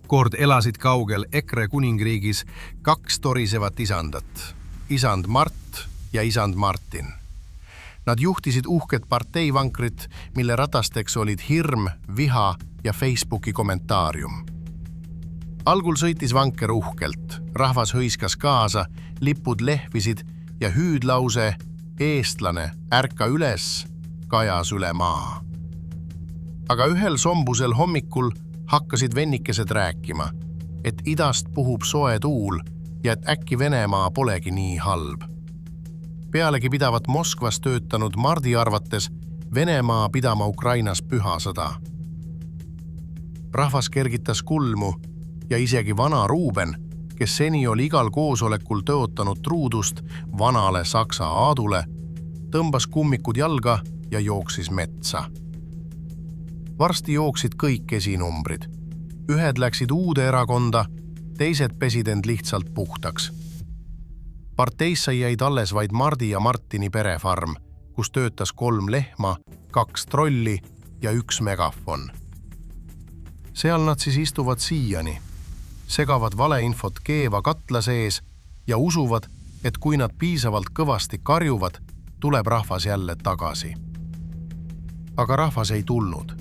Kord elasid kaugel EKRE kuningriigis kaks torisevat isandat, isand Mart ja isand Martin. Nad juhtisid uhket parteivankrit, mille ratasteks olid hirm, viha ja Facebooki kommentaarium. Algul sõitis vanker uhkelt, rahvas hõiskas kaasa, lipud lehvisid ja hüüdlause "Eestlane, ärka üles" kajas üle maa. Aga ühel sombusel hommikul hakkasid vennikesed rääkima, et idast puhub soe tuul ja et äkki Venemaa polegi nii halb. Pealegi pidavat Moskvas töötanud Mardi arvates Venemaa pidama Ukrainas püha sõda. Rahvas kergitas kulmu ja isegi vana Ruuben, kes seni oli igal koosolekul tõotanud truudust vanale Saksa aadule, tõmbas kummikud jalga ja jooksis metsa. Varsti jooksid kõik esinumbrid. Ühed läksid uude erakonda, teised pesid end lihtsalt puhtaks. Parteissa jäid alles vaid Mardi ja Martini perefarm, kus töötas 3 lehma, 2 trolli ja 1 megafon. Seal nad siis istuvad siiani, segavad valeinfot keeva katla sees ja usuvad, et kui nad piisavalt kõvasti karjuvad, tuleb rahvas jälle tagasi. Aga rahvas ei tulnud.